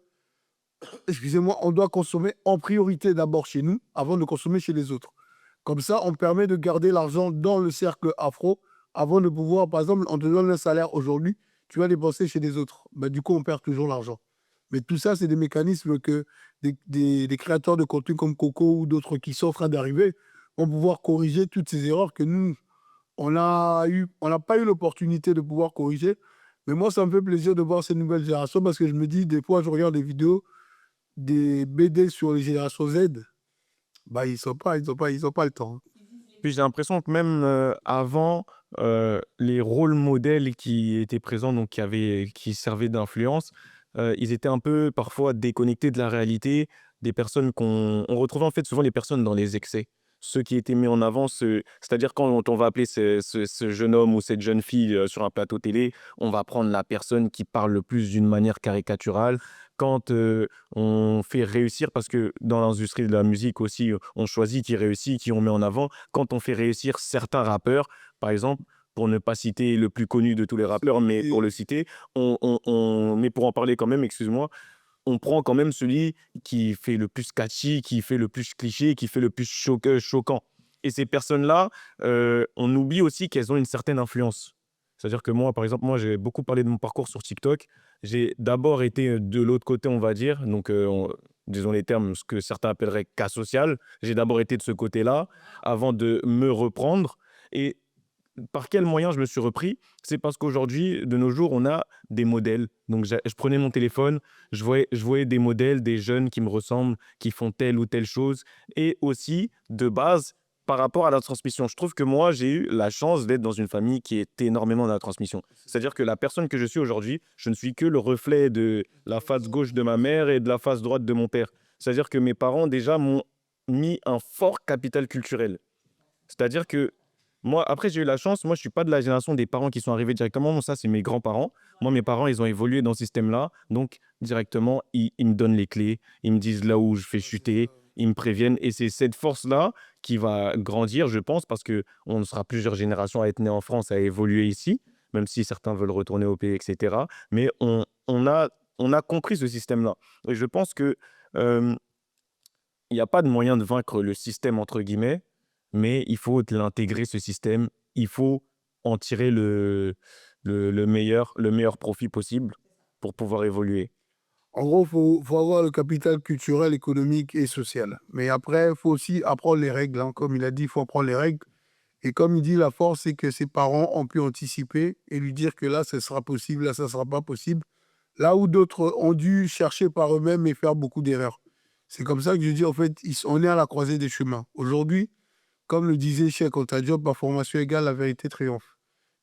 excusez-moi, on doit consommer en priorité d'abord chez nous avant de consommer chez les autres. Comme ça, on permet de garder l'argent dans le cercle afro avant de pouvoir, par exemple, on te donne un salaire aujourd'hui, tu vas dépenser chez les autres. Ben, du coup, on perd toujours l'argent. Mais tout ça, c'est des mécanismes que des créateurs de contenu comme Coco ou d'autres qui sont en train d'arriver vont pouvoir corriger toutes ces erreurs que nous, on n'a pas eu l'opportunité de pouvoir corriger. Mais moi, ça me fait plaisir de voir ces nouvelles générations parce que je me dis, des fois, je regarde des vidéos, des BD sur les générations Z, bah, ils ont pas le temps. Puis j'ai l'impression que même avant, les rôles modèles qui étaient présents, donc qui servaient d'influence, ils étaient un peu parfois déconnectés de la réalité des personnes on retrouvait en fait souvent les personnes dans les excès. Ceux qui étaient mis en avant, c'est-à-dire quand on va appeler ce jeune homme ou cette jeune fille sur un plateau télé, on va prendre la personne qui parle le plus d'une manière caricaturale. Quand on fait réussir, parce que dans l'industrie de la musique aussi, on choisit qui réussit, qui on met en avant. Quand on fait réussir certains rappeurs, par exemple, pour ne pas citer le plus connu de tous les rappeurs, mais pour le citer, mais pour en parler quand même, excuse-moi, on prend quand même celui qui fait le plus catchy, qui fait le plus cliché, qui fait le plus choquant. Et ces personnes-là, on oublie aussi qu'elles ont une certaine influence. C'est-à-dire que moi, par exemple, j'ai beaucoup parlé de mon parcours sur TikTok. J'ai d'abord été de l'autre côté, on va dire, donc disons les termes, ce que certains appelleraient cas social. J'ai d'abord été de ce côté-là avant de me reprendre. Et par quel moyen je me suis repris? C'est parce qu'aujourd'hui, de nos jours, on a des modèles. Donc, je prenais mon téléphone, je voyais des modèles, des jeunes qui me ressemblent, qui font telle ou telle chose. Et aussi, de base, par rapport à la transmission. Je trouve que moi, j'ai eu la chance d'être dans une famille qui est énormément dans la transmission. C'est-à-dire que la personne que je suis aujourd'hui, je ne suis que le reflet de la face gauche de ma mère et de la face droite de mon père. C'est-à-dire que mes parents, déjà, m'ont mis un fort capital culturel. C'est-à-dire que moi, après, j'ai eu la chance, moi, je suis pas de la génération des parents qui sont arrivés directement. Ça, c'est mes grands-parents. Moi, mes parents, ils ont évolué dans ce système-là. Donc, directement, ils me donnent les clés. Ils me disent là où je fais chuter. Ils me préviennent. Et c'est cette force-là qui va grandir, je pense, parce qu'on sera plusieurs générations à être nés en France, à évoluer ici, même si certains veulent retourner au pays, etc. Mais on a compris ce système-là. Et je pense que il n'y a pas de moyen de vaincre le système, entre guillemets, mais il faut l'intégrer, ce système. Il faut en tirer le meilleur profit possible pour pouvoir évoluer. En gros, faut avoir le capital culturel, économique et social. Mais après, il faut aussi apprendre les règles, hein. Comme il a dit, il faut apprendre les règles. Et comme il dit, la force, c'est que ses parents ont pu anticiper et lui dire que là, ce sera possible, là, ça ne sera pas possible. Là où d'autres ont dû chercher par eux-mêmes et faire beaucoup d'erreurs. C'est comme ça que je dis, en fait, on est à la croisée des chemins. Aujourd'hui, comme le disait Cheikh Anta Diop, par formation égale, la vérité triomphe.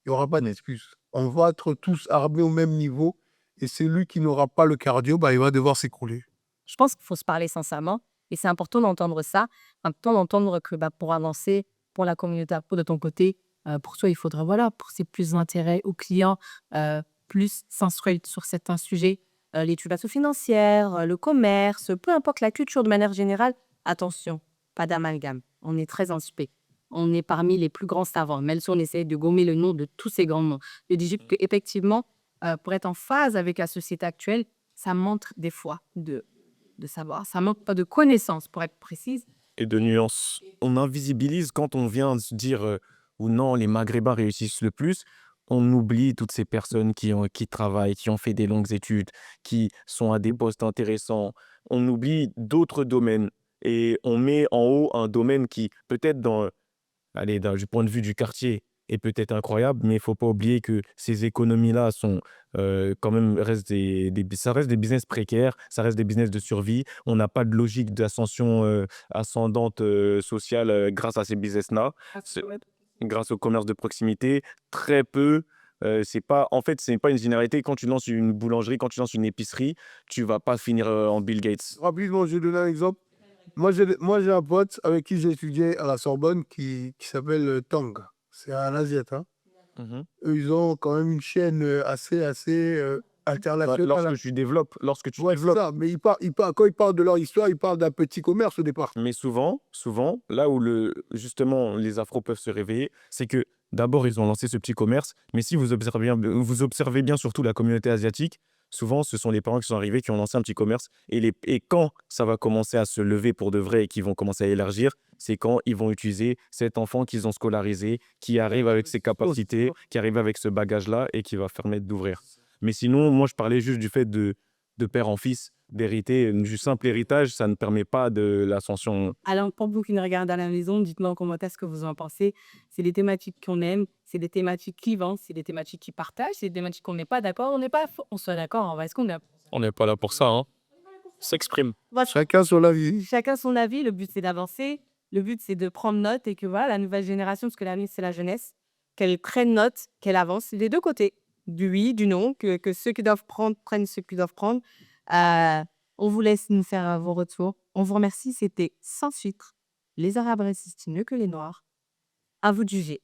Il n'y aura pas d'excuse. On va être tous armés au même niveau et celui qui n'aura pas le cardio, bah, il va devoir s'écrouler. Je pense qu'il faut se parler sincèrement et c'est important d'entendre ça, important d'entendre que pour avancer, pour la communauté afro de ton côté, pour toi, il faudra pousser plus d'intérêt aux clients, plus s'instruire sur certains sujets, l'éducation financière, le commerce, peu importe la culture de manière générale. Attention, pas d'amalgame. On est très inspect. On est parmi les plus grands savants, même si on essaie de gommer le nom de tous ces grands noms. Je dis qu'effectivement, pour être en phase avec la société actuelle, ça manque des fois de savoir. Ça manque pas de connaissances, pour être précise. Et de nuances. On invisibilise quand on vient se dire ou non, les Maghrébins réussissent le plus. On oublie toutes ces personnes qui travaillent, qui ont fait des longues études, qui sont à des postes intéressants. On oublie d'autres domaines et on met en haut un domaine qui, peut-être du point de vue du quartier, est peut-être incroyable, mais il ne faut pas oublier que ces économies-là sont quand même ça reste des business précaires, ça reste des business de survie. On n'a pas de logique d'ascension ascendante sociale grâce à ces business-là. Grâce au commerce de proximité, très peu. En fait, c'est pas une généralité. Quand tu lances une boulangerie, quand tu lances une épicerie, tu vas pas finir en Bill Gates. Rapidement, je vais donner un exemple. Moi, j'ai un pote avec qui j'ai étudié à la Sorbonne qui s'appelle Tang. C'est un Asiate, hein. Mhm. Eux, ils ont quand même une chaîne assez internationale. Lorsque tu Ouais, c'est développes. ça. Mais quand ils parlent de leur histoire, ils parlent d'un petit commerce au départ. Mais souvent, là où justement les afros peuvent se réveiller, c'est que d'abord ils ont lancé ce petit commerce, mais si vous observez bien surtout la communauté asiatique, souvent ce sont les parents qui sont arrivés, qui ont lancé un petit commerce, et quand ça va commencer à se lever pour de vrai et qu'ils vont commencer à élargir, c'est quand ils vont utiliser cet enfant qu'ils ont scolarisé, qui arrive avec ses capacités, qui arrive avec ce bagage-là et qui va permettre d'ouvrir. Mais sinon, moi je parlais juste du fait de père en fils, d'hériter, du simple héritage, ça ne permet pas de l'ascension. Alors, pour vous qui nous regardent à la maison, dites-moi en commentaire ce que vous en pensez. C'est des thématiques qu'on aime, c'est des thématiques qui vendent, c'est des thématiques qui partagent, c'est des thématiques qu'on n'est pas d'accord, on n'est pas faux. On soit d'accord, est-ce qu'on a... On n'est pas là pour ça, hein. S'exprime. Voilà. Chacun son avis. Chacun son avis, le but c'est d'avancer, le but c'est de prendre note et que voilà, la nouvelle génération, parce que l'avenir c'est la jeunesse, qu'elle prenne note, qu'elle avance des deux côtés, du oui, du non, que ceux qui doivent prendre prennent ceux qui doivent prendre. On vous laisse nous faire vos retours. On vous remercie, c'était Sans filtre, les Arabes résistent mieux que les Noirs. À vous de juger.